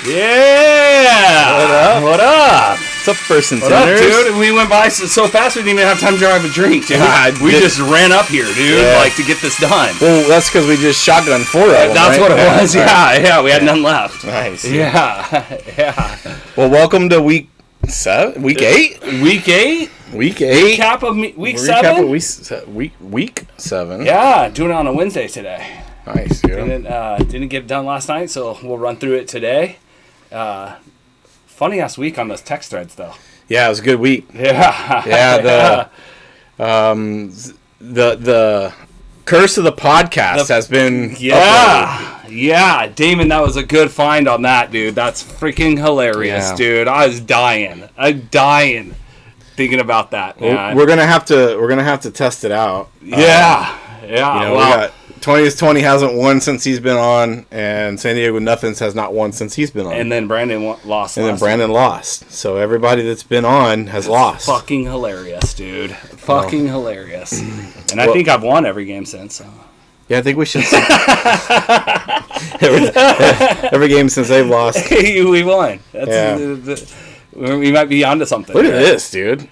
Yeah! What up? What's up, First and What up, Sinners? dude? We went by so fast we didn't even have time to grab a drink, dude. We just ran up here, dude, to get this done. Well, that's because we just shotgunned 4 of them, That's right? what it was, yeah. We had none left. Nice. Yeah. Well, welcome to week 7? Week 8? Week 8? Week 8. Recap of week Recap 7? of week 7. Yeah, doing it on a Wednesday today. Nice, dude. Didn't get it done last night, so we'll run through it today. Funny ass week on those text threads, though. Yeah, it was a good week. Yeah. Yeah, the curse of the podcast has been uploaded. Yeah, Damon, that was a good find on that, dude. That's freaking hilarious, dude. I was dying. Thinking about that, man. We're gonna have to test it out. Yeah. We got 20/20 hasn't won since he's been on, and San Diego Nothings has not won since he's been on. And then Brandon lost. And then Brandon lost. So everybody that's been on has lost. Fucking hilarious, dude. Fucking hilarious. And I think I've won every game since. So. Yeah, I think we should. every game since they've lost. We won. We might be onto something. Look at this, dude.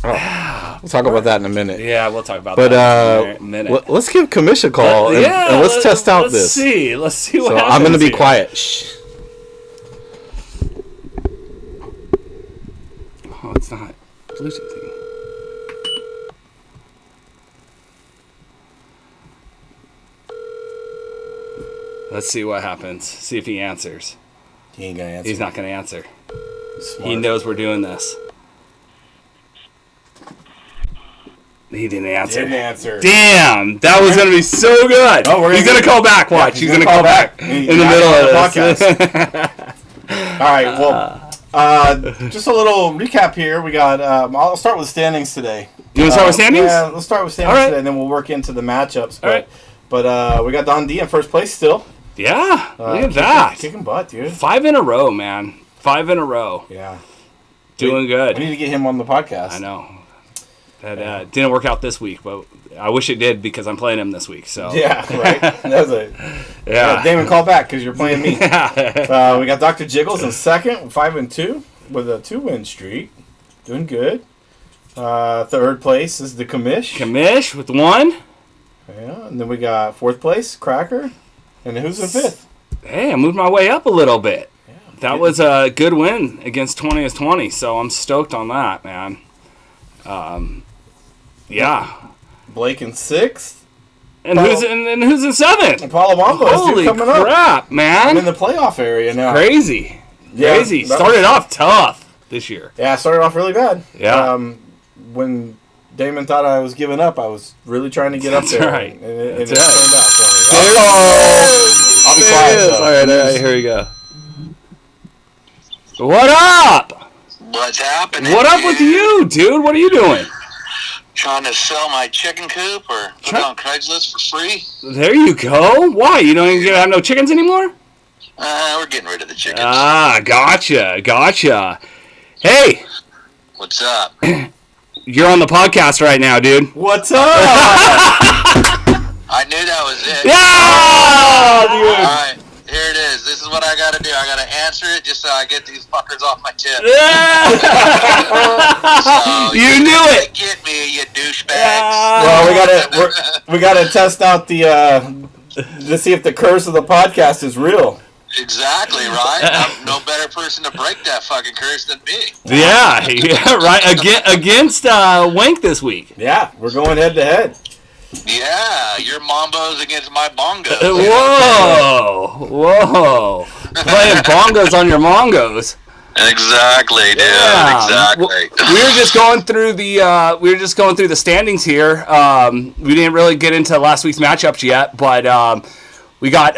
Oh, we'll talk about that in a minute. Yeah, we'll talk about that in a minute. Let's give Kamish a call and let's test out this. Let's see what happens. I'm going to be quiet. Shh. Oh, it's not Bluetooth thing. Let's see what happens. See if he answers. He ain't going to answer. He's not going to answer. Smart. He knows we're doing this. He didn't answer. Damn, that was gonna be so good. He's gonna call back. Watch, he's gonna call back in the middle of the podcast. All right. Well, just a little recap here. We got. I'll start with standings today. You want to start with standings? Yeah, let's start with standings today, and then we'll work into the matchups. But we got Don D in first place still. Yeah, look at that. Kicking butt, dude. 5 in a row, man. 5 in a row. Yeah. Doing good. We need to get him on the podcast. I know. That didn't work out this week, but I wish it did because I'm playing him this week. So yeah, right. That was Damon, call back because you're playing me. We got Dr. Jiggles in second, 5-2 with a 2-win streak, doing good. Third place is the Kamish with 1. Yeah, and then we got fourth place Cracker, and then who's in fifth? Hey, I moved my way up a little bit. Yeah, that was a good win against 20/20, so I'm stoked on that, man. Yeah. Blake in 6th. And who's in 7th? And Paulo Mambo Holy coming crap, up. man. I'm in the playoff area now. Crazy. Started off tough this year. Yeah, I started off really bad. Yeah. When Damon thought I was giving up, I was really trying to get up there. Right. And it turned out for me. I'll be quiet. All right, here we go. What up? What's happening? What up with you, dude? What are you doing? Trying to sell my chicken coop or put it on Craigslist for free? There you go. Why? You don't even have no chickens anymore? We're getting rid of the chickens. Gotcha. Hey. What's up? You're on the podcast right now, dude. What's up? I knew that was it. Yeah! Dude. All right. Here it is. This is what I got to do. I got to answer it just so I get these fuckers off my tip. So you knew it. Get me, you douchebags. Well, we gotta test out to see if the curse of the podcast is real. Exactly, right? I'm no better person to break that fucking curse than me. Yeah, right. Against Wank this week. Yeah, we're going head to head. Yeah, your Mambos against my Bongos. Whoa. Playing bongos on your Mongos. Exactly, dude. Yeah. Exactly. We were just going through the standings here. We didn't really get into last week's matchups yet, but we got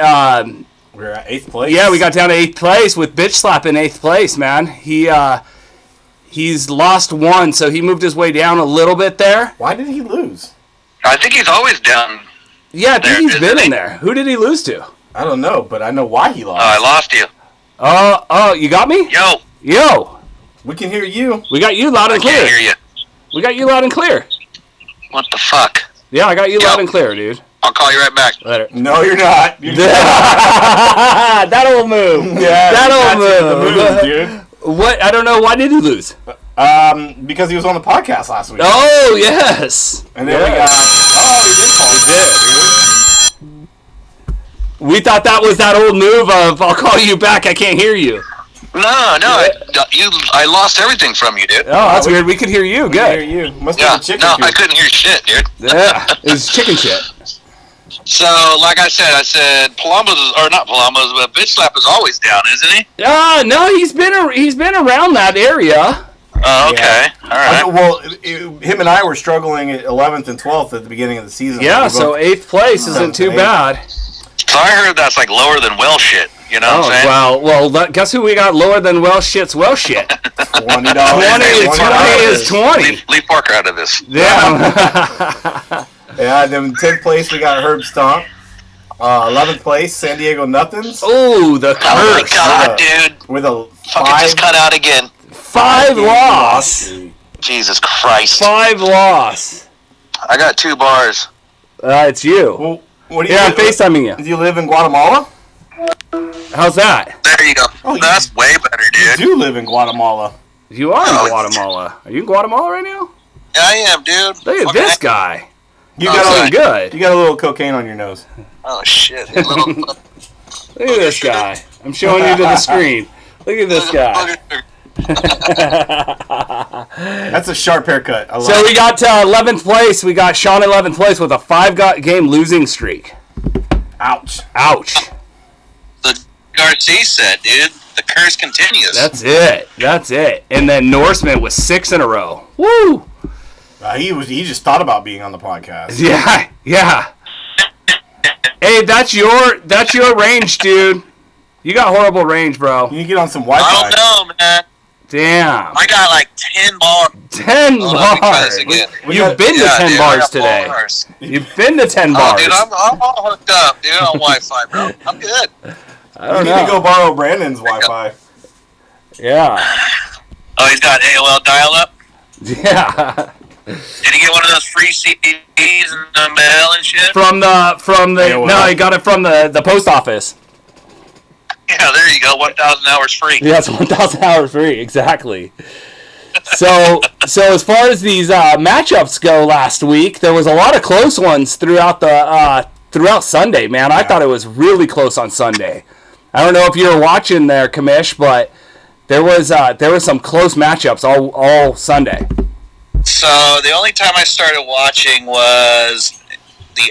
we're at 8th place. Yeah, we got down to 8th place with Bitch Slap in 8th place, man. He's lost 1, so he moved his way down a little bit there. Why did he lose? I think he's always down. Yeah, I think he's been in there. Who did he lose to? I don't know, but I know why he lost. I lost you. Oh, you got me? Yo. We can hear you. We got you loud and clear. I can't hear you. We got you loud and clear. What the fuck? Yeah, I got you loud and clear, dude. I'll call you right back. Later. No, you're not. That'll move. Yeah, that'll the move, dude. What? I don't know. Why did he lose? Because he was on the podcast last week. Oh, yes. And then we got. Oh, he did call. He did, dude. We thought that was that old move of "I'll call you back. I can't hear you." No, I lost everything from you, dude. Oh, that's weird. We could hear you. We Good. hear you. Must be Yeah, the chicken no, coop. I couldn't hear shit, dude. Yeah, it's chicken shit. So, like I said, Palumbo's, or not Palumbo's, but Bitch Slap is always down, isn't he? No, he's been around that area. Oh, okay. All right. Well, him and I were struggling at 11th and 12th at the beginning of the season. Yeah, We so both- 8th place isn't too 7th and bad. So I heard that's like lower than well shit. You know what I'm saying? well, guess who we got lower than well shit? $20. 20 is 20. Leave Parker out of this. Yeah. Yeah, then 10th place we got Herb Stomp. 11th place San Diego Nothings Oh, the Oh my curse. god, dude. with a Fucking just cut out again. 5 loss. Jesus Christ. 5 loss. I got 2 bars. It's you. Well, what do you Yeah, I'm do? FaceTiming you. Do you live in Guatemala? How's that? There you go. Oh, That's way better, You dude. do live in Guatemala. You are Oh, in Guatemala. Are you in Guatemala right now? Yeah, I am, dude. Look at Fucking this heck. guy. You Oh, got sorry. a, Looking good. you got a little cocaine on your nose. Oh, shit. Little Look at this guy. I'm showing you to the screen. Look at this guy. That's a sharp haircut. I love So it. we got to 11th place. We got Sean 11th place with a 5-game losing streak. Ouch. Ouch. The Garcia said, dude, the curse continues. That's it. That's it. And then Norseman was 6 in a row. Woo! He just thought about being on the podcast. Yeah, yeah. Hey, that's your range, dude. You got horrible range, bro. You need to get on some I Wi-Fi. don't know, man. Damn. I got like 10 bars. 10 Hold on, let me try bars. this again. You've been to 10 dude, I bars got today. bars. You've been to 10 Oh, bars. dude, I'm all hooked up, dude, on Wi-Fi, bro. I'm good. I You don't need know. to go borrow Brandon's Wi-Fi. Yeah. Oh, he's got AOL dial-up? Yeah. Did he get one of those free CDs in the mail and shit? From the AOL. no, I got it from the post office. Yeah, there you go. 1,000 hours free. Yeah, it's 1,000 hours free, exactly. So as far as these matchups go last week, there was a lot of close ones throughout Sunday, man. I thought it was really close on Sunday. I don't know if you were watching there, Kamish, but there was some close matchups all Sunday. So the only time I started watching was the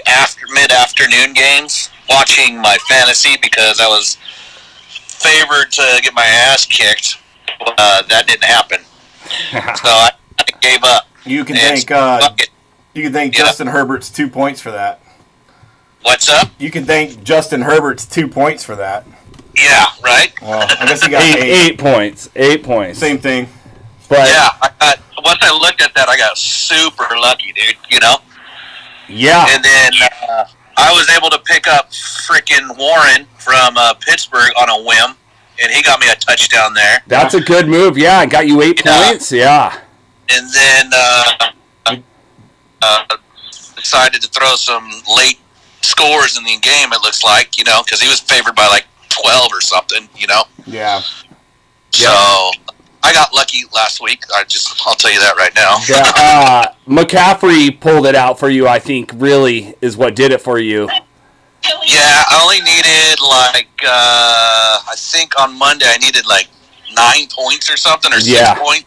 mid-afternoon games, watching my fantasy because I was favored to get my ass kicked. That didn't happen. So I gave up. You can And thank fuck it. you can thank Yeah. Justin Herbert's 2 points for that. What's up? You can thank Justin Herbert's 2 points for that. Yeah, right? Well, I guess he got 8 points. 8 points. Same thing. But Yeah, once I looked at that, I got super lucky, dude, you know? yeah. And then I was able to pick up freaking Warren from Pittsburgh on a whim, and he got me a touchdown there. That's a good move. Yeah, I got you 8 Yeah. points. Yeah. And then decided to throw some late scores in the game, it looks like, you know, because he was favored by like 12 or something, you know? Yeah. So I got lucky last week. I'll tell you that right now. Yeah, McCaffrey pulled it out for you, I think, really is what did it for you. Yeah, I only needed like, I think on Monday I needed like 9 points or something, or 6 Yeah. points,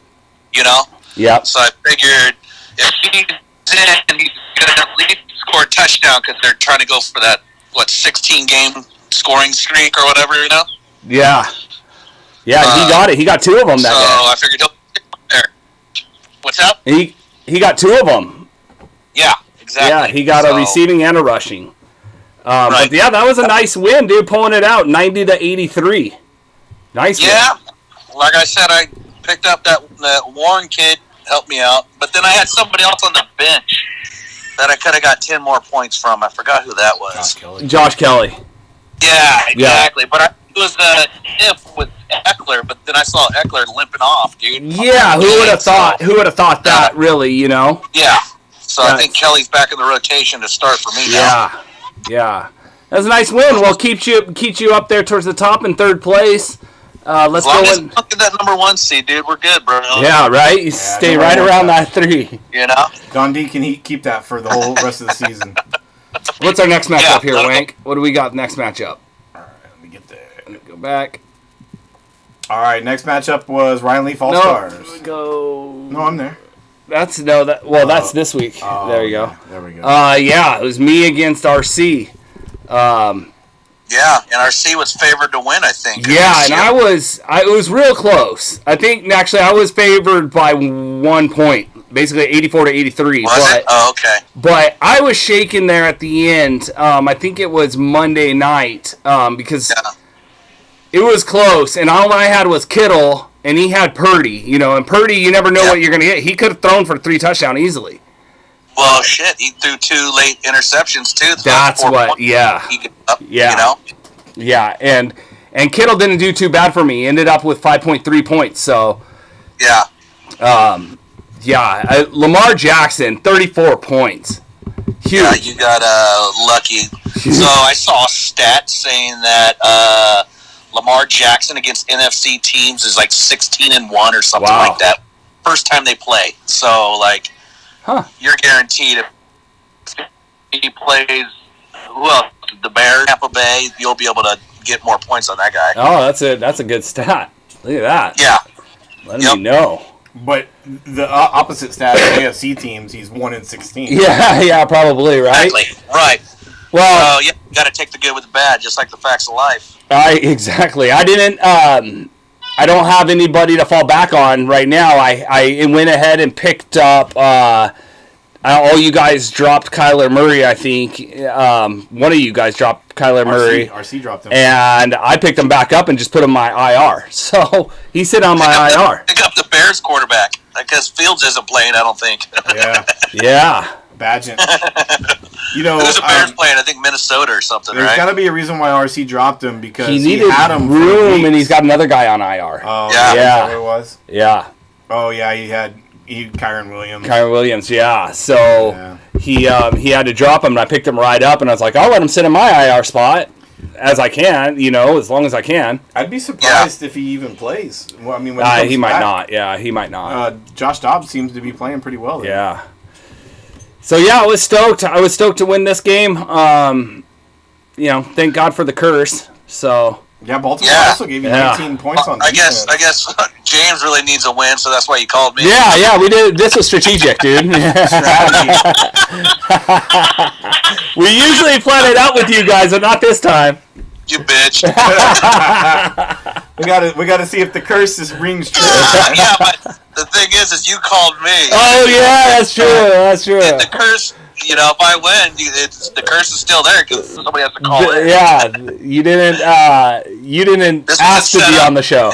you know? Yep. So I figured if he's in, he's going to at least score a touchdown because they're trying to go for that, 16-game scoring streak or whatever, you know? Yeah. Yeah, he got it. He got 2 of them So that I figured he'll get there. What's up? day. He got 2 of them. Yeah, exactly. Yeah, he got a So, receiving and a rushing. Right. But yeah, that was a nice win, dude, pulling it out 90-83. Nice Yeah, like I said, I picked up that Warren kid, helped me out. But then I had somebody else on the bench that I could have got 10 more points from. I forgot who that was. win. Josh Kelly. Yeah, exactly. But it was the if with Eckler, but then I saw Eckler limping off, dude. Yeah, who would have thought? Who would have thought that? Really, you know? Yeah. So Yeah. I think Kelly's back in the rotation to start for me now. Yeah. Yeah. That was a nice win. Well, keeps you up there towards the top in third place. Let's As long go as in. we don't get that number 1 seed, dude, we're good, bro. Yeah, right? You stay right around that 3. You know? Don D can keep that for the whole rest of the season. What's our next matchup here, that'll Wank? What do we got next matchup? Let me get there. Go back. All right, next matchup was Ryan Leaf All Stars. Go. No, I'm there. That's this week. There you go. There we go. Yeah, it was me against RC. Yeah, and RC was favored to win, I think. Yeah, and it was real close. I think actually I was favored by 1 point, basically 84 to 83. Was it? Oh, okay. But I was shaking there at the end. I think it was Monday night because it was close, and all I had was Kittle, and he had Purdy. And Purdy, you never know what you're going to get. He could have thrown for 3 touchdowns easily. Well, shit, he threw 2 late interceptions, too. That's what, yeah. He up, Yeah. You know? Yeah, and Kittle didn't do too bad for me. He ended up with 5.3 points, so... Yeah. Lamar Jackson, 34 points. Huge. Yeah, you got lucky. So I saw a stat saying that Lamar Jackson against NFC teams is like 16-1 or something like that. First time they play. So, like, you're guaranteed if he plays, the Bears, Tampa Bay, you'll be able to get more points on that guy. Oh, that's a good stat. Look at that. Yeah. Let me know. But the opposite stat of AFC teams, he's 1-16. Yeah, probably, right? Exactly. Right. Well, you got to take the good with the bad, just like the facts of life. Exactly. I didn't. I don't have anybody to fall back on right now. I went ahead and picked up. All you guys dropped Kyler Murray, I think. One of you guys dropped Kyler Murray. RC dropped him. And I picked him back up and just put him on my IR. So he's sitting on my IR. Pick up the Bears quarterback, because Fields isn't playing, I don't think. Yeah. Badgett. Who's the Bears playing? I think Minnesota or something, there's right? got to be a reason why RC dropped him, because He needed had him room, and he's got another guy on IR. Oh, Yeah. Is that what it was? Yeah. Oh, yeah, he had Kyron Williams. Kyron Williams, yeah. So he had to drop him, and I picked him right up, and I was like, I'll let him sit in my IR spot as I can, as long as I can. I'd be surprised if he even plays. Well, I mean, when he might not. Yeah, he might not. Josh Dobbs seems to be playing pretty well there. Yeah. So yeah, I was stoked. I was stoked to win this game. Thank God for the curse. So yeah, Baltimore also gave you 19 points on defense. I guess James really needs a win, so that's why you called me. Yeah, we did. This was strategic, dude. Strategy. We usually plan it out with you guys, but not this time. You bitch. we gotta see if the curse rings true. Yeah, but the thing is you called me. Oh yeah, that's true. That's true. The curse, if I win, the curse is still there because somebody has to call in. Yeah, you didn't ask to be on the show.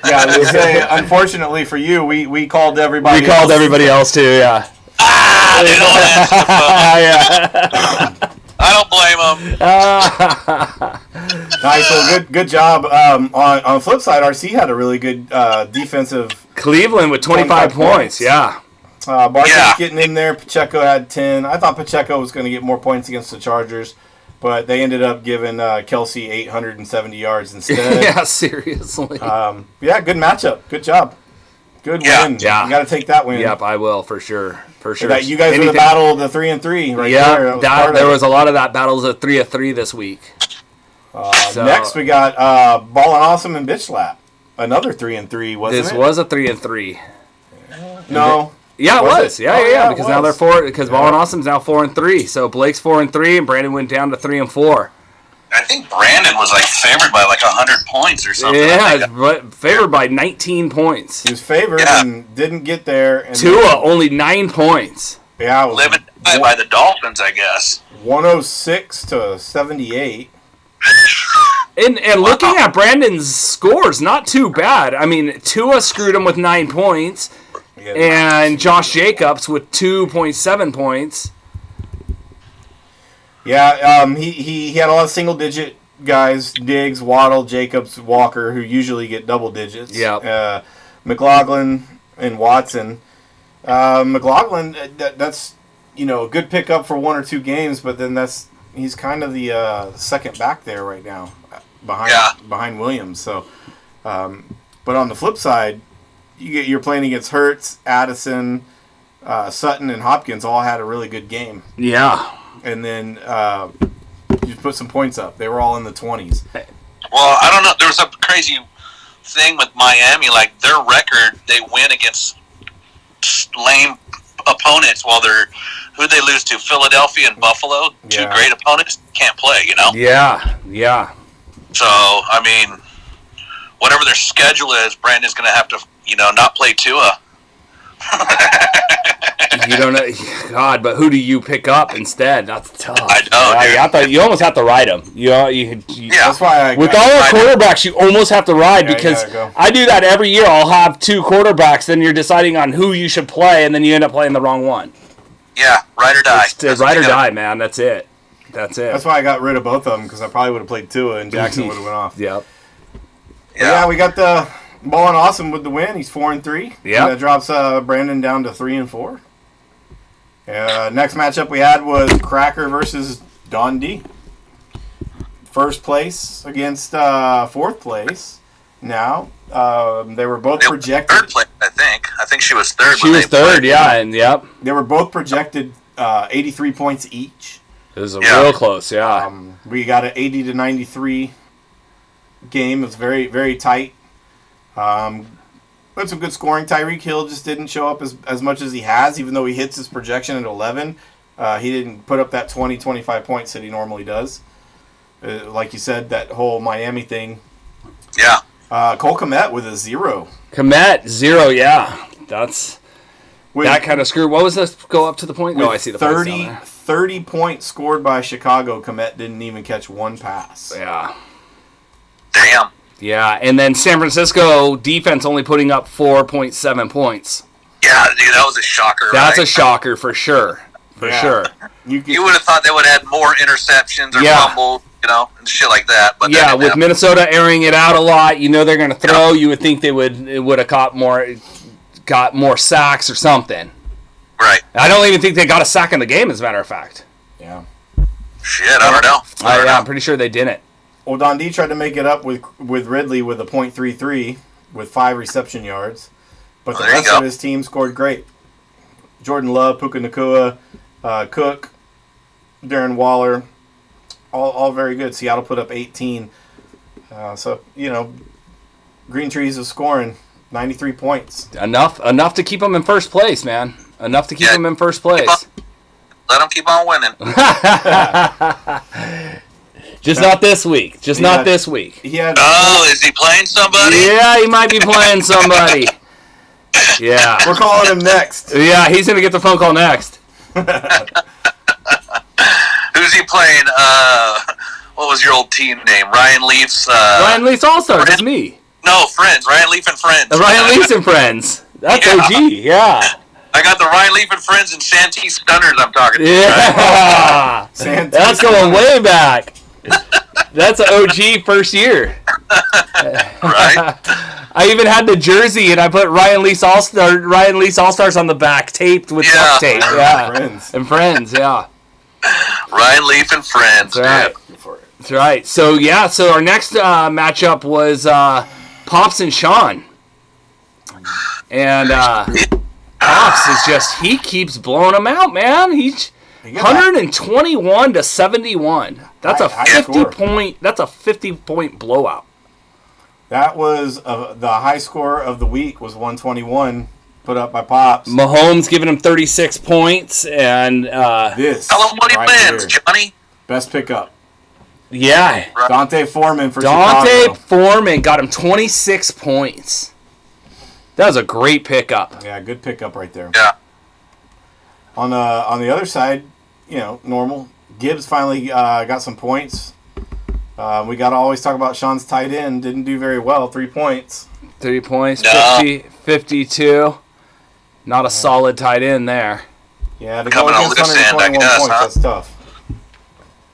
Yeah, they say, unfortunately for you, we called everybody. We called everybody else too. Yeah. They don't answer the phone. Yeah. I don't blame them. Nice. Well, good job. On the flip side, RC had a really good defensive. Cleveland with 25 points. Yeah. Barkley's getting in there. Pacheco had 10. I thought Pacheco was going to get more points against the Chargers, but they ended up giving Kelsey 870 yards instead. Yeah, seriously. Good matchup. Good job. Good win. Yeah. You got to take that win. Yep, I will for sure. For sure. You guys were the battle of the 3-3 right there. There was a lot of that battles of 3 of 3 this week. Next, we got Ballin' Awesome and Bitch Slap. Another 3-3, wasn't it? This was a 3 and 3. No. Yeah, it was. Yeah. Because now they're 4. Because Ballin' Awesome's now 4 and 3. So Blake's 4 and 3, and Brandon went down to 3 and 4. I think Brandon was favored by 100 points or something. Yeah, favored by 19 points. He was favored and didn't get there. And Tua only 9 points. Yeah, it was living by the Dolphins, I guess. 106 to 78. And looking at Brandon's scores, not too bad. I mean, Tua screwed him with 9 points, and Josh Jacobs with 2.7 points. Yeah, he had a lot of single-digit guys, Diggs, Waddle, Jacobs, Walker, who usually get double digits. Yeah. McLaughlin and Watson. McLaughlin, that's a good pickup for 1 or 2 games, but then that's he's kind of the second back there right now, behind Williams. So, but on the flip side, you're playing against Hurts, Addison, Sutton, and Hopkins all had a really good game. Yeah. And then you put some points up. They were all in the 20s. Well, I don't know. There was a crazy thing with Miami. Like, their record, they win against lame opponents while who'd they lose to? Philadelphia and Buffalo. Two great opponents. Can't play, Yeah. So, I mean, whatever their schedule is, Brandon's going to have to, not play Tua. You don't know, God, but who do you pick up instead? That's tough. I know. I thought you almost have to ride them. That's why with all our quarterbacks, you almost have to ride because I do that every year. I'll have two quarterbacks, then you're deciding on who you should play, and then you end up playing the wrong one. Yeah, ride or die. It's ride or die, man. That's it. That's why I got rid of both of them because I probably would have played Tua and Jackson would have went off. Yep. Yeah, we got the Ballin' Awesome with the win. He's 4-3. Yeah, that drops Brandon down to 3-4. Next matchup we had was Cracker versus Don D. First place against fourth place. Now they were both projected. Third place, I think. I think she was third. She was third. Yeah, and yep. They were both projected 83 points each. It was real close. Yeah. We got an 80-93 game. It was very, very tight. Had some good scoring. Tyreek Hill just didn't show up as much as he has, even though he hits his projection at 11. He didn't put up that 20, 25 points that he normally does. Like you said, that whole Miami thing. Yeah. Cole Kmet with a 0. Kmet, 0, yeah. That kind of screwed. What was this? Go up to the point? No, I see the 30 points scored by Chicago. Kmet didn't even catch one pass. Yeah. Damn. Yeah, and then San Francisco defense only putting up 4.7 points. Yeah, dude, that was a shocker. That's a shocker for sure. For sure. You would have thought they would have had more interceptions or fumbles, and shit like that. But with Minnesota airing it out a lot, they're going to throw. You would think they would have got more sacks or something. Right. I don't even think they got a sack in the game, as a matter of fact. Yeah. Shit, I don't know. I'm pretty sure they didn't. Well, Don D tried to make it up with Ridley with a .33 with 5 reception yards, but the rest of his team scored great. Jordan Love, Puka Nacua, Cook, Darren Waller, all very good. Seattle put up 18. So Green Trees is scoring 93 points. Enough to keep them in first place, man. Enough to keep them in first place. Let them keep on winning. Just not this week. Not this week. Is he playing somebody? Yeah, he might be playing somebody. Yeah. We're calling him next. Yeah, he's going to get the phone call next. Who's he playing? What was your old team name? Ryan Leafs? Ryan Leafs All-Stars. That's me. No, Friends. Ryan Leaf and Friends. Ryan Leafs and Friends. That's OG, yeah. I got the Ryan Leaf and Friends and Santee Stunners I'm talking to. Yeah. Right? That's going way back. That's an OG first year. Right. I even had the jersey and I put Ryan Leafs All-Stars on the back, taped with duct tape. Yeah. Friends, yeah. Ryan Leaf and Friends. That's right. That's right. So our next matchup was Pops and Sean. And Pops he keeps blowing them out, man. He's 121-71. That's a 50-point. That's a 50-point blowout. That was the high score of the week was 121, put up by Pops. Mahomes giving him 36 points, and this. Tell him what he wins, Johnny. Best pickup. Yeah, Dante Foreman for Chicago. Dante Foreman got him 26 points. That was a great pickup. Yeah, good pickup right there. Yeah. On the other side, normal. Gibbs finally got some points. We got to always talk about Sean's tight end. Didn't do very well. 3 points. 3 points, 50, 52. Not a solid tight end there. Yeah, to go against 121 points, that's tough.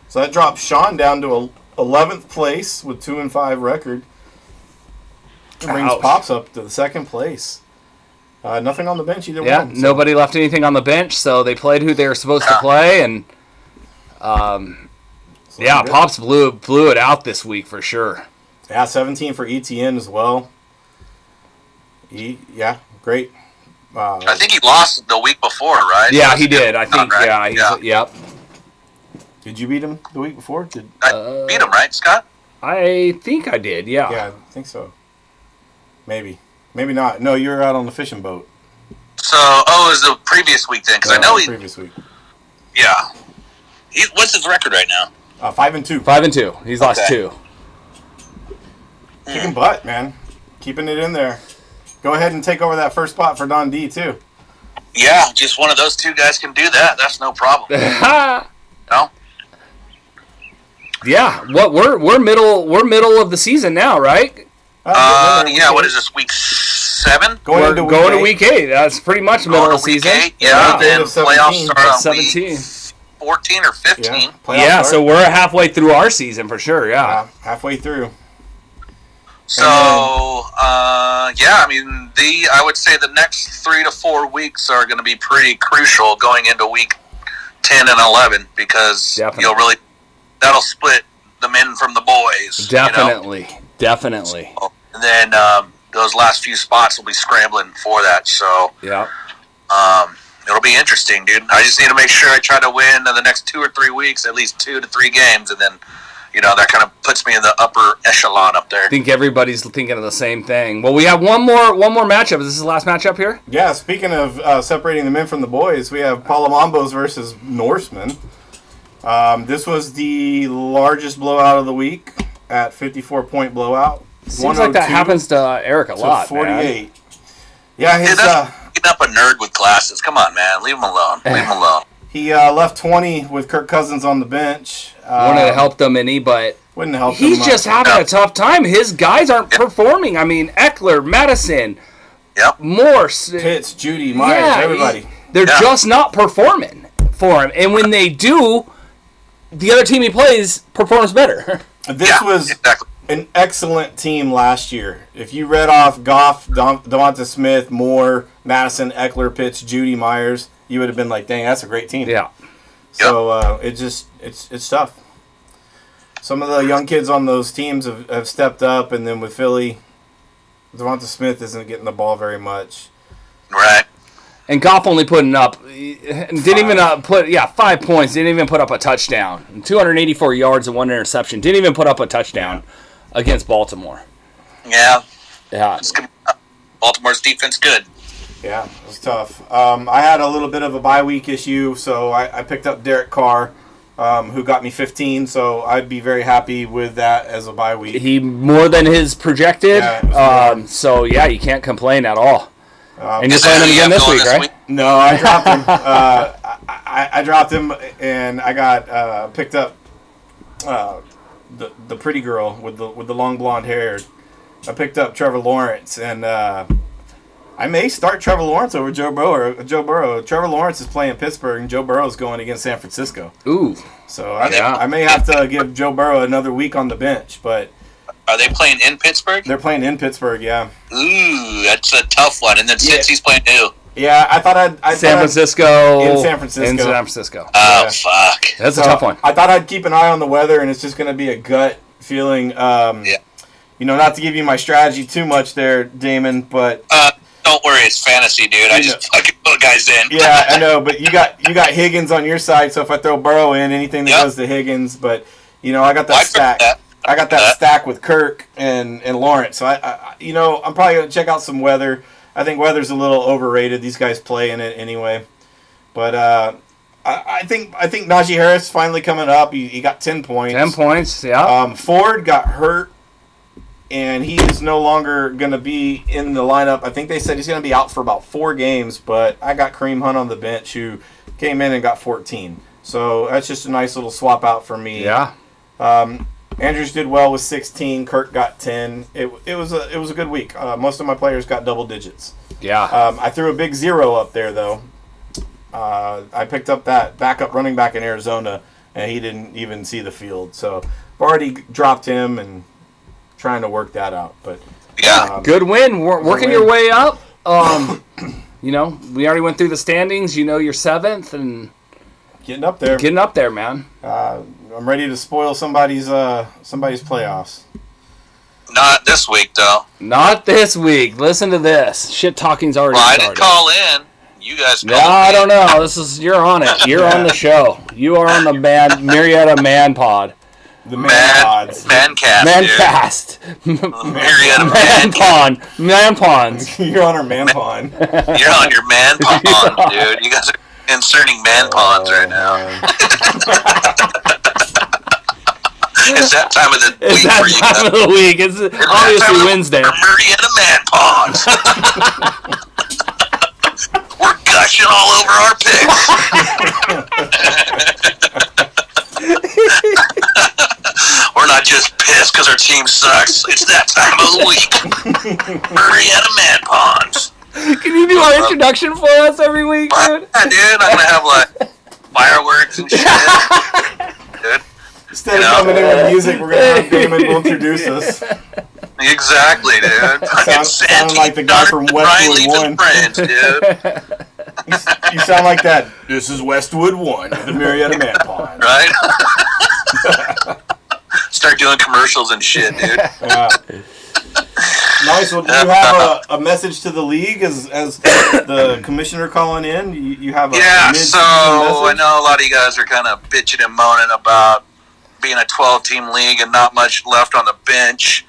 So that drops Sean down to 11th place with 2-5 record. It brings Pops up to the second place. Nothing on the bench either one. So. Nobody left anything on the bench, so they played who they were supposed to play, and Yeah, Pops blew it out this week for sure. Yeah, 17 for ETN as well. Yeah, great. I think he lost the week before, right? Yeah, he did. I think. Right? Yep. Did you beat him the week before? I beat him, right, Scott? I think I did. Yeah. Yeah, I think so. Maybe not. No, you were out on the fishing boat. So, it was the previous week then, because I know previous week. Yeah. What's his record right now? 5-2. 5-2. He's lost 2. Kicking butt, man. Keeping it in there. Go ahead and take over that first spot for Don D too. Yeah, just one of those two guys can do that. That's no problem. No. Yeah. What we're middle of the season now, right? Yeah. What is this, week 7? Going to week 8. That's pretty much middle of the season. 8, yeah. Then playoffs start on 17. week 14 or 15. Yeah. So we're halfway through our season for sure. Yeah. Halfway through. So, I mean, I would say the next 3 to 4 weeks are going to be pretty crucial going into week 10 and 11 because that'll split the men from the boys. Definitely. And then those last few spots will be scrambling for that. So, it'll be interesting, dude. I just need to make sure I try to win in the next 2 or 3 weeks, at least 2 to 3 games, and then. That kind of puts me in the upper echelon up there. I think everybody's thinking of the same thing. Well, we have one more matchup. Is this the last matchup here? Yeah, speaking of separating the men from the boys, we have Palomambos versus Norsemen. This was the largest blowout of the week at 54-point blowout. Seems like that happens to Eric a lot, 48. Man. Yeah, getting up a nerd with glasses. Come on, man. Leave him alone. He left 20 with Kirk Cousins on the bench. Wanted to help Domini, but wouldn't help. He's just having a tough time. His guys aren't performing. I mean, Eckler, Madison, Morse, Pitts, Judy, Myers, everybody. They're just not performing for him. And when they do, the other team he plays performs better. This was an excellent team last year. If you read off Goff, Devonta Smith, Moore, Madison, Eckler, Pitts, Judy, Myers, you would have been like, dang, that's a great team. Yeah. So it's tough. Some of the young kids on those teams have stepped up, and then with Philly, Devonta Smith isn't getting the ball very much. Right. And Goff only putting up, didn't even 5 points. Didn't even put up a touchdown. 284 yards and 1 interception. Didn't even put up a touchdown against Baltimore. Yeah. Yeah. Baltimore's defense good. Yeah, it was tough. I had a little bit of a bye week issue, so I picked up Derek Carr, who got me 15, so I'd be very happy with that as a bye week. He more than his projected, so yeah, you can't complain at all. And you're playing him again this week, right? No, I dropped him. I dropped him, and I got picked up the pretty girl with the long blonde hair. I picked up Trevor Lawrence, and I may start Trevor Lawrence over Joe Burrow. Trevor Lawrence is playing Pittsburgh, and Joe Burrow is going against San Francisco. Ooh. So I may have to give Joe Burrow another week on the bench, but... Are they playing in Pittsburgh? They're playing in Pittsburgh, yeah. Ooh, that's a tough one. And then Cincy's playing who? Yeah, I thought I'd San Francisco. In San Francisco. Oh, fuck. That's a tough one. I thought I'd keep an eye on the weather, and it's just going to be a gut feeling. Not to give you my strategy too much there, Damon, but... don't worry, it's fantasy, dude. I just fucking put guys in. Yeah, I know, but you got Higgins on your side, so if I throw Burrow in, anything that goes to Higgins, but, I got that stack. I got that stack with Kirk and Lawrence. So I'm probably gonna check out some weather. I think weather's a little overrated. These guys play in it anyway. But I think Najee Harris finally coming up. He got 10 points. 10 points, yeah. Ford got hurt, and he is no longer gonna be in the lineup. I think they said he's gonna be out for about 4 games. But I got Kareem Hunt on the bench, who came in and got 14. So that's just a nice little swap out for me. Yeah. Andrews did well with 16. Kirk got 10. It was a good week. Most of my players got double digits. Yeah. I threw a big 0 up there though. I picked up that backup running back in Arizona, and he didn't even see the field. So I've already dropped him and trying to work that out. But good win. Working your way up. We already went through the standings. You're 7th and getting up there. Getting up there, man. I'm ready to spoil somebody's playoffs. Not this week, though. Not this week. Listen to this. Shit talking's already Well, I started. didn't call in. You guys called No, I me. don't know. You're on it. You're on the show. You are on the Marietta Man Pod. The man pods. Mancast, Mancast. Marietta Man Pond. Man Ponds. You're on our man pond. You're on your man pond, dude. You guys are inserting man ponds right now. It's that time of the It's week that for you time guys. of the week. It's obviously Wednesday. Marietta man ponds. We're gushing all over our picks. We're not just pissed because our team sucks. It's that time of the week. Marietta man ponds. Can you do our introduction for us every week, dude? Yeah, dude, I'm gonna have like fireworks and shit. Dude. Instead of coming in with music, we're gonna have Damon introduce us. Exactly, dude. Sound like the guy from Westwood One. Friends, dude. You sound like that. This is Westwood One, the Marietta Man Pond. Right? Start doing commercials and shit, dude. Nice. Well, do you have a message to the league as the commissioner calling in? You have a Yeah, mid-season so I message? know a lot of you guys are kind of bitching and moaning about being a 12-team league and not much left on the bench,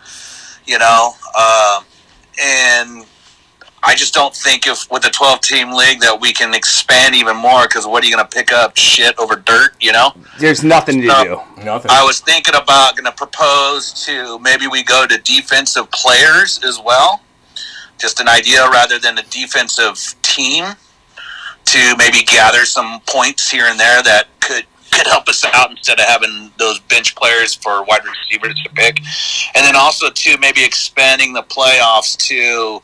you know. And I just don't think if with a 12-team league that we can expand even more, because what are you going to pick up? Shit over dirt, you know? There's nothing to do. Nothing. I was thinking about going to propose to maybe we go to defensive players as well. Just an idea rather than a defensive team to maybe gather some points here and there that could help us out instead of having those bench players for wide receivers to pick. And then also, too, maybe expanding the playoffs to,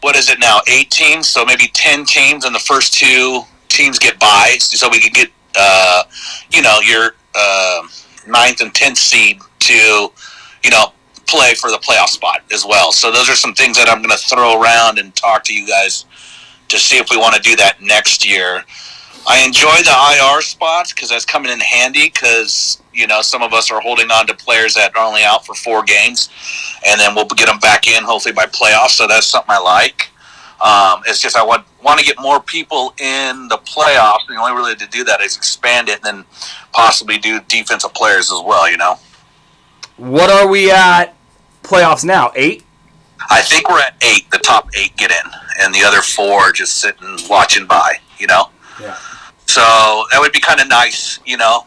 what is it now, 8 teams? So maybe 10 teams, and the first 2 teams get bye, so we can get, your 9th and 10th seed to, play for the playoff spot as well. So those are some things that I'm going to throw around and talk to you guys to see if we want to do that next year. I enjoy the IR spots because that's coming in handy because, some of us are holding on to players that are only out for 4 games, and then we'll get them back in hopefully by playoffs, so that's something I like. It's just I want to get more people in the playoffs, and the only way to do that is expand it and then possibly do defensive players as well, What are we at playoffs now? 8? I think we're at 8. The top 8 get in, and the other 4 are just sitting watching by, Yeah. So that would be kind of nice,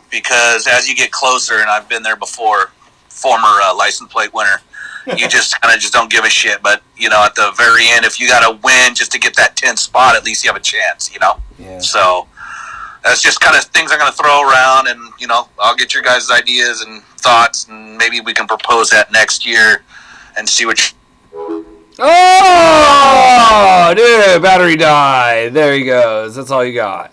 because as you get closer, and I've been there before, former license plate winner, you just kind of just don't give a shit. But, at the very end, if you got to win just to get that 10th spot, at least you have a chance, Yeah. So that's just kind of things I'm going to throw around, and, I'll get your guys' ideas and thoughts, and maybe we can propose that next year and see what Oh, dude, battery died. There he goes. That's all you got.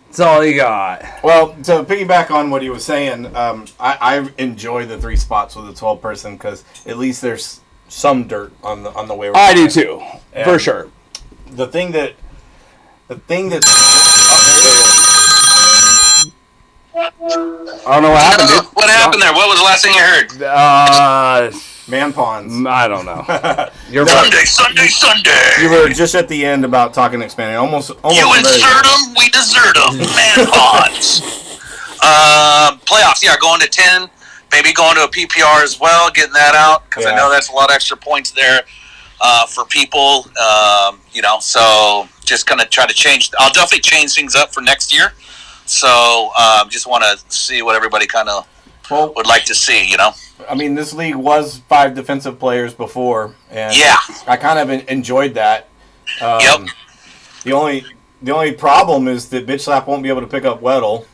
That's all you got. Well, to piggyback on what he was saying, I enjoy the 3 spots with a 12-person because at least there's some dirt on the way. I do too, And for sure. The thing that. I don't know what happened, dude. What happened there? What was the last thing you heard? Man ponds. I don't know. You're right. Sunday. You were just at the end about talking expanding. Almost You insert them, we desert them. Man ponds. Playoffs, yeah, going to 10. Maybe going to a PPR as well, getting that out, because I know that's a lot of extra points there for people. So just going to try to change. I'll definitely change things up for next year. So just want to see what everybody kind of would like to see, I mean, this league was 5 defensive players before, and Yeah. I kind of enjoyed that. Yep. The only problem is that Bitch Slap won't be able to pick up Weddle.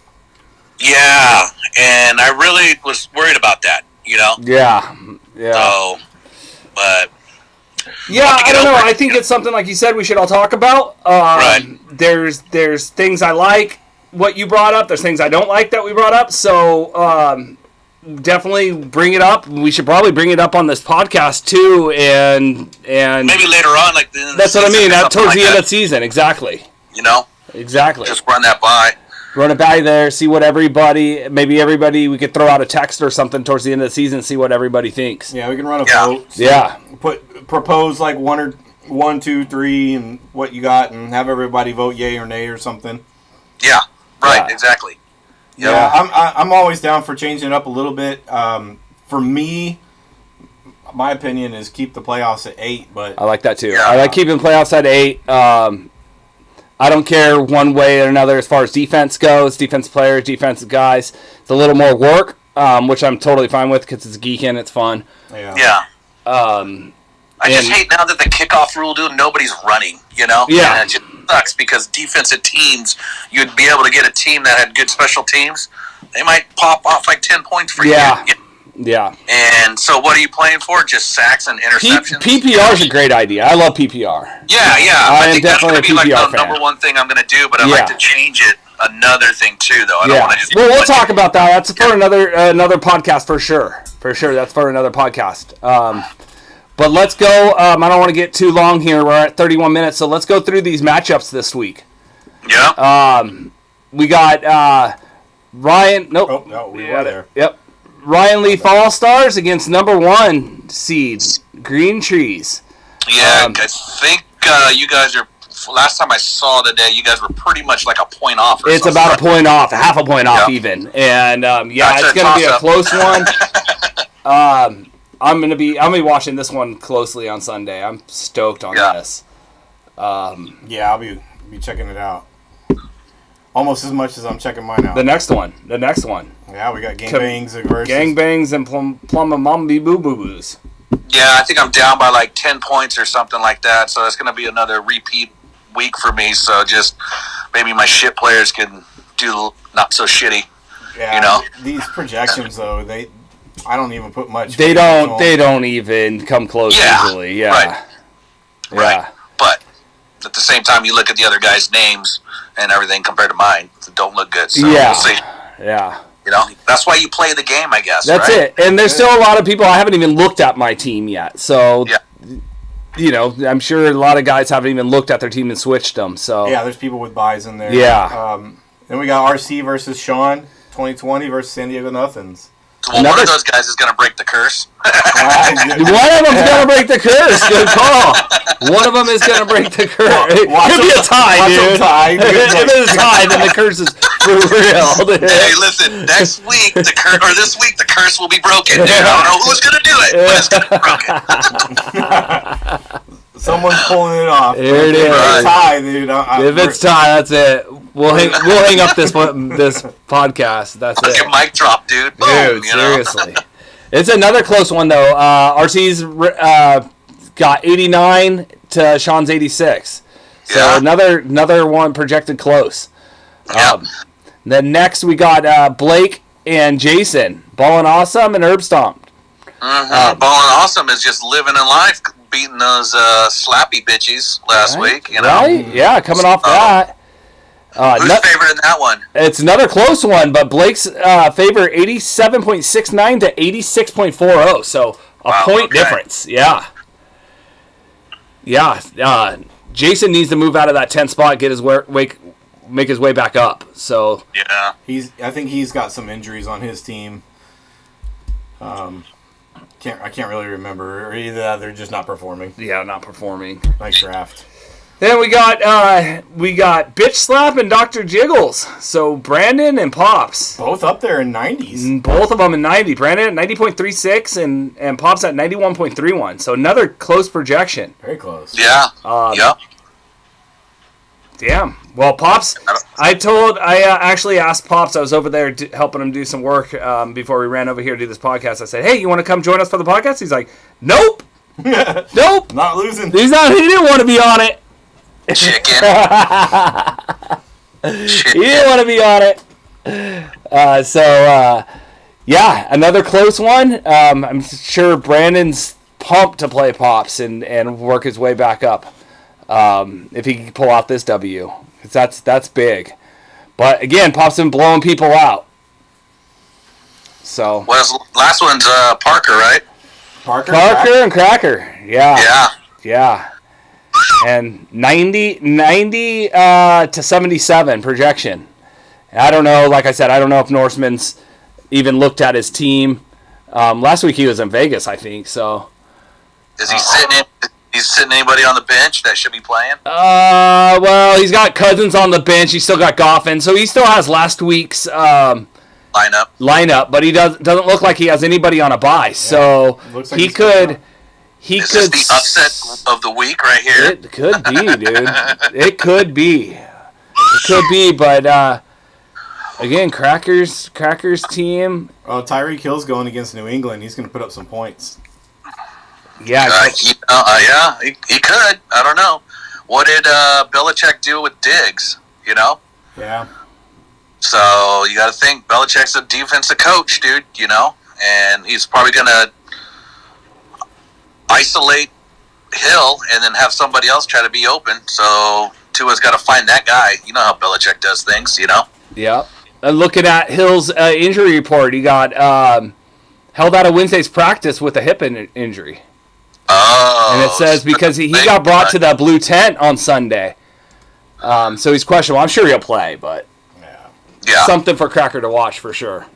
Yeah, and I really was worried about that, Yeah. So, but Yeah, to I get don't know. over it. I think it's something like you said we should all talk about. Right. There's things I like what you brought up. There's things I don't like that we brought up. So definitely bring it up. We should probably bring it up on this podcast too. And maybe later on, like the end of that's the what I season mean. or Towards something the end like of the season, exactly. that, Exactly. just run that by. Run it by there, see what maybe everybody, we could throw out a text or something towards the end of the season, see what everybody thinks. Yeah, we can run a vote. Yeah. Propose like 1, 2, 3, and what you got, and have everybody vote yay or nay or something. Yeah, right, exactly. Yep. Yeah, I'm always down for changing it up a little bit. For me, my opinion is keep the playoffs at 8, but I like that too. Yeah. I like keeping playoffs at 8. I don't care one way or another as far as defense goes. Defense players, defensive guys. It's a little more work, which I'm totally fine with because it's geeking, it's fun. Yeah. I just hate now that the kickoff rule, dude, nobody's running, you know? Yeah. And it just sucks because defensive teams, you'd be able to get a team that had good special teams. They might pop off like 10 points for you. Yeah. And so what are you playing for? Just sacks and interceptions? PPR is a great idea. I love PPR. Yeah. I think am that's going definitely to be a like PPR the fan. number one thing I'm going to do, but I'd like to change it. Another thing too, though. I don't want to just. Well, we'll talk about that. That's for another podcast for sure. For sure, that's for another podcast. But let's go. I don't want to get too long here. We're at 31 minutes, so let's go through these matchups this week. Yeah. We got Ryan. Nope. Oh, no, we were there. Yep. Ryan Leaf All Stars against number 1 seeds Green Trees. Yeah, I think you guys are. Last time I saw today, you guys were pretty much like a point off. It's about a point off, half a point off even, and it's going to be a close one. I'm gonna be watching this one closely on Sunday. I'm stoked on this. I'll be checking it out. Almost as much as I'm checking mine out. The next one. Yeah, we got Gangbangs versus Gangbangs and Plumamambi Boo Boo Boos. Yeah, I think I'm down by like 10 points or something like that. So it's going to be another repeat week for me. So just maybe my shit players can do not so shitty. Yeah, you know, these projections though, I don't even put much. They don't even come close usually. Yeah. Right. But at the same time, you look at the other guys' names and everything compared to mine, it don't look good. So we'll see. Yeah. You know, that's why you play the game, I guess. That's right? it. And there's still a lot of people. I haven't even looked at my team yet. So, you know, I'm sure a lot of guys haven't even looked at their team and switched them. So yeah, there's people with buys in there. Yeah. Then we got RC versus Sean, 2020 versus San Diego Nothings. Well, one of those guys is going to break the curse. One of them's going to break the curse. Good call. One of them is going to break the curse. It could be a tie, dude. If it's a tie, then the curse is for real. Hey, listen, this week the curse will be broken, dude. I don't know who's going to do it, but it's going to be broken. Someone's pulling it off. Here it is. If it's tie, dude. If it's tie, that's it. We'll hang up this podcast. That's it. Like a mic drop, dude. Boom, Dude, seriously. It's another close one, though. RC's got 89 to Sean's 86. So another one projected close. Then next we got Blake and Jason. Ballin' Awesome and Herb Stomped. Ballin' Awesome is just living in life, beating those slappy bitches last week. You know? Right? Yeah, coming off that. Who's favored in that one? It's another close one, but Blake's favor 87.69 to 86.40, so a point difference. Yeah. Jason needs to move out of that 10th spot, get his make his way back up. So yeah, I think he's got some injuries on his team. I can't really remember, or either that they're just not performing. Yeah, not performing. Nice draft. Then we got Bitch Slap and Dr. Jiggles. So Brandon and Pops. Both up there in 90s. Both of them in 90. Brandon at 90.36 and Pops at 91.31. So another close projection. Very close. Yeah. Damn. Well, Pops, I actually asked Pops, I was over there helping him do some work before we ran over here to do this podcast. I said, hey, you want to come join us for the podcast? He's like, nope. Nope. Not losing. He didn't want to be on it. Chicken. He didn't want to be on it. Another close one. I'm sure Brandon's pumped to play Pops and work his way back up if he can pull out this W. That's big. But again, Pops been blowing people out. So last one's Parker, right? Parker and Cracker. Yeah. And 90 to 77 projection. I don't know. Like I said, I don't know if Norseman's even looked at his team. Last week he was in Vegas, I think. So is he sitting? He's sitting anybody on the bench that should be playing? Well, he's got Cousins on the bench. He's still got Goffin, so he still has last week's lineup, but he doesn't look like he has anybody on a bye. So like he could. Is this the upset of the week right here? It could be, dude. It could be. It could be, but again, Crackers team. Oh, Tyreek Hill's going against New England. He's going to put up some points. Yeah, yeah, he could. I don't know. What did Belichick do with Diggs? You know? Yeah. So you got to think Belichick's a defensive coach, dude. You know, and he's probably going to isolate Hill and then have somebody else try to be open. So Tua's got to find that guy. You know how Belichick does things. You know? Yeah. Looking at Hill's injury report, he got held out of Wednesday's practice with a hip injury. Oh. And it says because he got brought to the blue tent on Sunday. So he's questionable. I'm sure he'll play, but something for Cracker to watch for sure.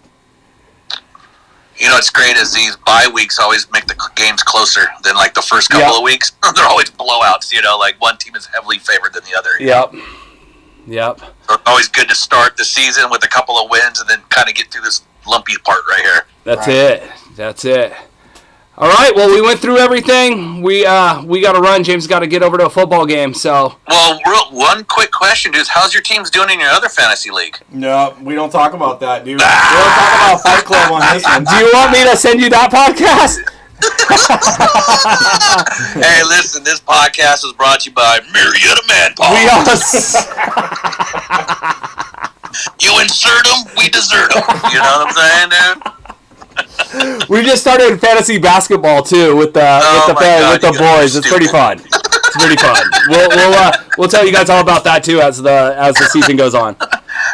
You know what's great is these bye weeks always make the games closer than like the first couple of weeks. They're always blowouts, you know, like one team is heavily favored than the other. Yep. So it's always good to start the season with a couple of wins and then kind of get through this lumpy part right here. That's it. All right, well, we went through everything. We got to run. James got to get over to a football game, so. Well, one quick question, dude. How's your teams doing in your other fantasy league? No, we don't talk about that, dude. We don't talk about Fight Club on this one. Do you want me to send you that podcast? Hey, listen, this podcast was brought to you by Marietta Man Paw. You insert them, we desert them. You know what I'm saying, dude? We just started fantasy basketball too with the boys. It's pretty fun. We'll tell you guys all about that too as the season goes on.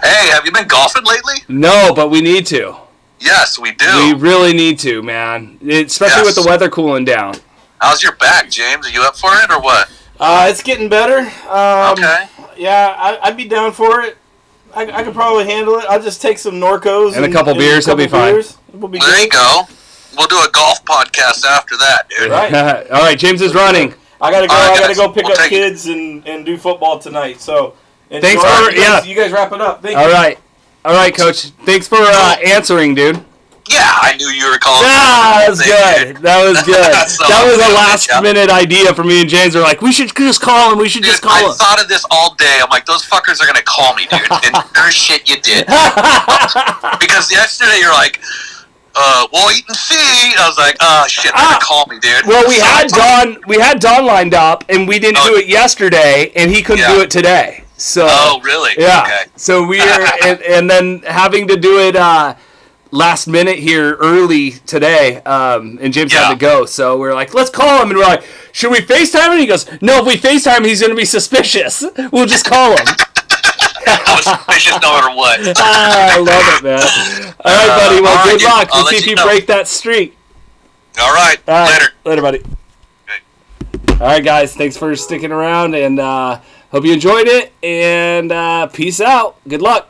Hey, have you been golfing lately? No, but we need to. Yes, we do. We really need to, man. Especially with the weather cooling down. How's your back, James? Are you up for it or what? It's getting better. Okay. Yeah, I'd be down for it. I could probably handle it. I'll just take some Norcos and a couple beers. He'll be fine. There you go. We'll do a golf podcast after that, dude. Right. All right, James is running. I gotta go pick up kids and do football tonight. So thanks for you guys wrap it up. Thank you. All right, Coach. Thanks for answering, dude. Yeah, I knew you were calling. That was good. That was a last-minute idea for me and James. We're like, we should just call him. I thought of this all day. I'm like, those fuckers are going to call me, dude. And sure shit you did. Because yesterday you're like, wait and see. I was like, oh, shit, they're going to call me, dude. Well, we had Don lined up, and we didn't do it yesterday, and he couldn't do it today. So, oh, really? Yeah. Okay. So we are, and then having to do it last minute here early today, and James had to go, so we're like, let's call him, and we're like, should we FaceTime him? And he goes, no, if we FaceTime him, he's going to be suspicious. We'll just call him. I was suspicious no matter what. I love it, man. All right, buddy, well, good luck. We'll see if you break that streak. All right. Later, buddy. Okay. All right, guys, thanks for sticking around, and hope you enjoyed it, and peace out. Good luck.